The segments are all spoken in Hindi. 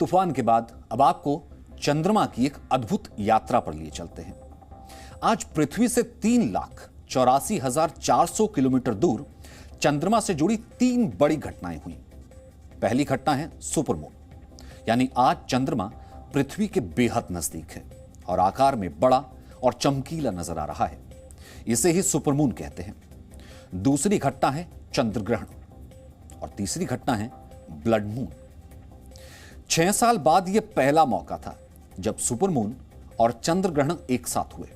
तूफान के बाद अब आपको चंद्रमा की एक अद्भुत यात्रा पर लिए चलते हैं। आज पृथ्वी से 3,84,400 किलोमीटर दूर चंद्रमा से जुड़ी 3 बड़ी घटनाएं हुई। पहली घटना है सुपरमून, यानी आज चंद्रमा पृथ्वी के बेहद नजदीक है और आकार में बड़ा और चमकीला नजर आ रहा है। इसे ही सुपरमून कहते हैं। दूसरी घटना है चंद्रग्रहण और तीसरी घटना है ब्लड मून। 6 साल बाद यह पहला मौका था जब सुपरमून और चंद्रग्रहण एक साथ हुए,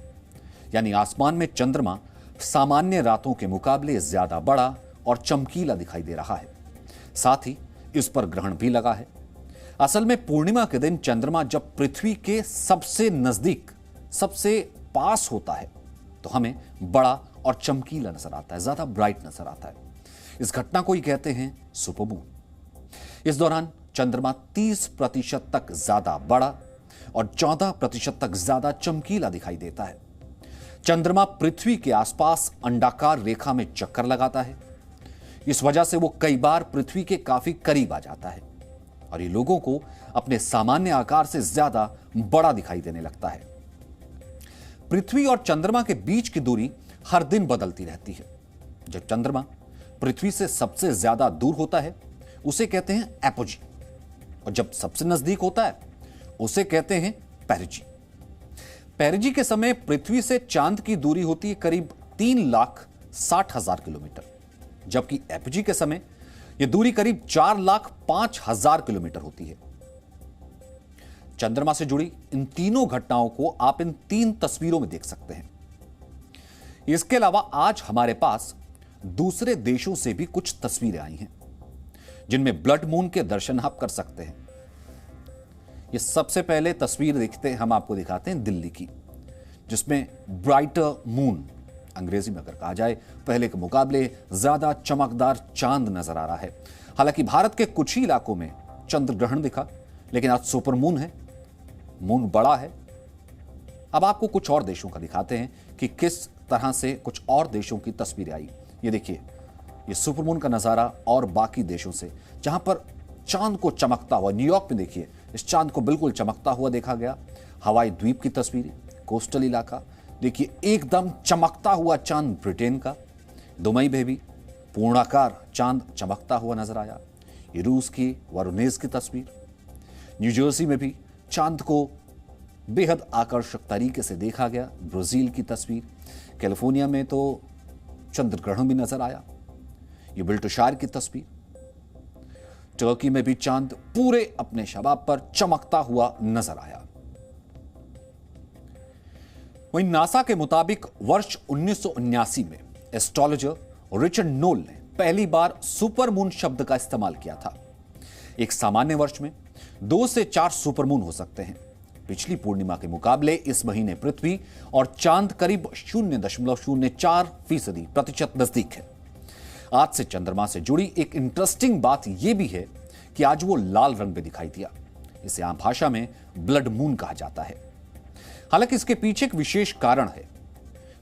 यानी आसमान में चंद्रमा सामान्य रातों के मुकाबले ज्यादा बड़ा और चमकीला दिखाई दे रहा है। साथ ही इस पर ग्रहण भी लगा है। असल में पूर्णिमा के दिन चंद्रमा जब पृथ्वी के सबसे नजदीक, सबसे पास होता है तो हमें बड़ा और चमकीला नजर आता है, ज्यादा ब्राइट नजर आता है। इस घटना को ही कहते हैं सुपरमून। इस दौरान चंद्रमा 30% तक ज्यादा बड़ा और 14% तक ज्यादा चमकीला दिखाई देता है। चंद्रमा पृथ्वी के आसपास अंडाकार रेखा में चक्कर लगाता है। इस वजह से वो कई बार पृथ्वी के काफी करीब आ जाता है और ये लोगों को अपने सामान्य आकार से ज्यादा बड़ा दिखाई देने लगता है। पृथ्वी और चंद्रमा के बीच की दूरी हर दिन बदलती रहती है। जब चंद्रमा पृथ्वी से सबसे ज्यादा दूर होता है उसे कहते हैं एपोजी, और जब सबसे नजदीक होता है उसे कहते हैं पेरिजी। पेरिजी के समय पृथ्वी से चांद की दूरी होती है करीब 3,60,000 किलोमीटर, जबकि एपोजी के समय यह दूरी करीब 4,05,000 किलोमीटर होती है। चंद्रमा से जुड़ी इन तीनों घटनाओं को आप इन 3 तस्वीरों में देख सकते हैं। इसके अलावा आज हमारे पास दूसरे देशों से भी कुछ तस्वीरें आई हैं जिनमें ब्लड मून के दर्शन आप कर सकते हैं। ये सबसे पहले तस्वीर देखते हैं, हम आपको दिखाते हैं दिल्ली की, जिसमें ब्राइटर मून, अंग्रेजी में अगर कहा जाए पहले के मुकाबले ज्यादा चमकदार चांद नजर आ रहा है। हालांकि भारत के कुछ ही इलाकों में चंद्र ग्रहण दिखा, लेकिन आज सुपर मून है, मून बड़ा है। अब आपको कुछ और देशों का दिखाते हैं कि किस तरह से कुछ और देशों की तस्वीरें आई। ये देखिए, ये सुपरमून का नजारा और बाकी देशों से जहां पर चांद को चमकता हुआ, न्यूयॉर्क में देखिए इस चांद को बिल्कुल चमकता हुआ देखा गया। हवाई द्वीप की तस्वीरें, कोस्टल इलाका, देखिए एकदम चमकता हुआ चांद ब्रिटेन का। दुबई में भी पूर्णाकार चांद चमकता हुआ नजर आया। ये रूस की वरुणेज की तस्वीर। न्यूजर्सी में भी चांद को बेहद आकर्षक तरीके से देखा गया। ब्राजील की तस्वीर। कैलिफोर्निया में तो चंद्र ग्रहण भी नजर आया। ये बिल्टशायर की तस्वीर। टर्की में भी चांद पूरे अपने शबाब पर चमकता हुआ नजर आया। वहीं नासा के मुताबिक वर्ष 1979 में एस्ट्रोलॉजर रिचर्ड नोल ने पहली बार सुपरमून शब्द का इस्तेमाल किया था। एक सामान्य वर्ष में 2 से 4 सुपरमून हो सकते हैं। पिछली पूर्णिमा के मुकाबले इस महीने पृथ्वी और चांद करीब 0.04% नजदीक है। आज से चंद्रमा से जुड़ी एक इंटरेस्टिंग बात यह भी है कि आज वो लाल रंग में दिखाई दिया। इसे आम भाषा में ब्लड मून कहा जाता है। हालांकि इसके पीछे एक विशेष कारण है।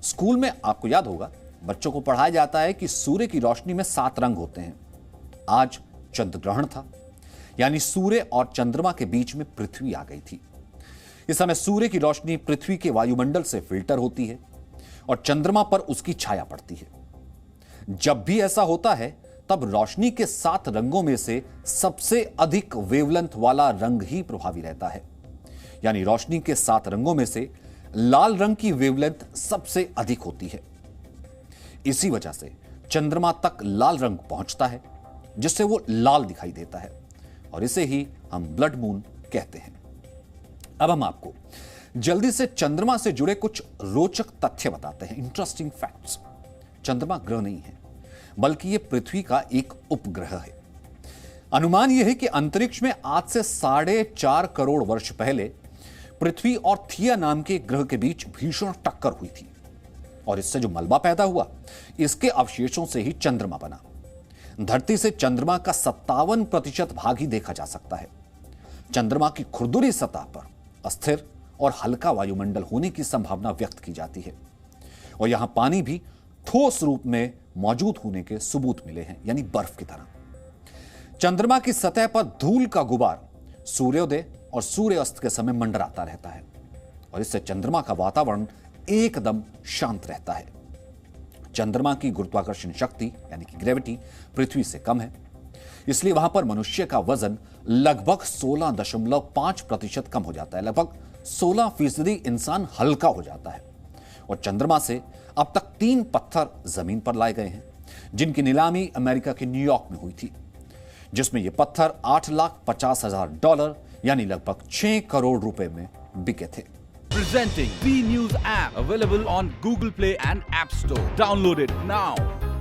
स्कूल में आपको याद होगा, बच्चों को पढ़ाया जाता है कि सूर्य की रोशनी में 7 रंग होते हैं। आज चंद्र ग्रहण था, यानी सूर्य और चंद्रमा के बीच में पृथ्वी आ गई थी। इस समय सूर्य की रोशनी पृथ्वी के वायुमंडल से फिल्टर होती है और चंद्रमा पर उसकी छाया पड़ती है। जब भी ऐसा होता है तब रोशनी के 7 रंगों में से सबसे अधिक वेवलेंथ वाला रंग ही प्रभावी रहता है। यानी रोशनी के 7 रंगों में से लाल रंग की वेवलेंथ सबसे अधिक होती है। इसी वजह से चंद्रमा तक लाल रंग पहुंचता है, जिससे वो लाल दिखाई देता है और इसे ही हम ब्लड मून कहते हैं। अब हम आपको जल्दी से चंद्रमा से जुड़े कुछ रोचक तथ्य बताते हैं, इंटरेस्टिंग फैक्ट्स। चंद्रमा ग्रह नहीं है, बल्कि यह पृथ्वी का एक उपग्रह है। अनुमान यह है कि अंतरिक्ष में आज से 4.5 करोड़ वर्ष पहले पृथ्वी और थिया नाम के ग्रह के बीच भीषण टक्कर हुई थी और इससे जो मलबा पैदा हुआ, इसके अवशेषों से ही चंद्रमा बना। धरती से चंद्रमा का 57% भाग ही देखा जा सकता है। चंद्रमा की खुरदुरी सतह पर अस्थिर और हल्का वायुमंडल होने की संभावना व्यक्त की जाती है और यहां पानी भी ठोस रूप में मौजूद होने के सबूत मिले हैं, यानी बर्फ की तरह। चंद्रमा की सतह पर धूल का गुबार सूर्योदय और सूर्यास्त के समय मंडराता रहता है और इससे चंद्रमा का वातावरण एकदम शांत रहता है। चंद्रमा की गुरुत्वाकर्षण शक्ति यानी कि ग्रेविटी पृथ्वी से कम है, इसलिए वहां पर मनुष्य का वजन लगभग 16.5% कम हो जाता है। लगभग 16% इंसान हल्का हो जाता है। और चंद्रमा से अब तक 3 पत्थर जमीन पर लाए गए हैं, जिनकी नीलामी अमेरिका के न्यूयॉर्क में हुई थी, जिसमें ये पत्थर $8,50,000 यानी लगभग 6 करोड़ रुपए में बिके थे। Presenting V News app, available on Google Play and App Store. Download it now.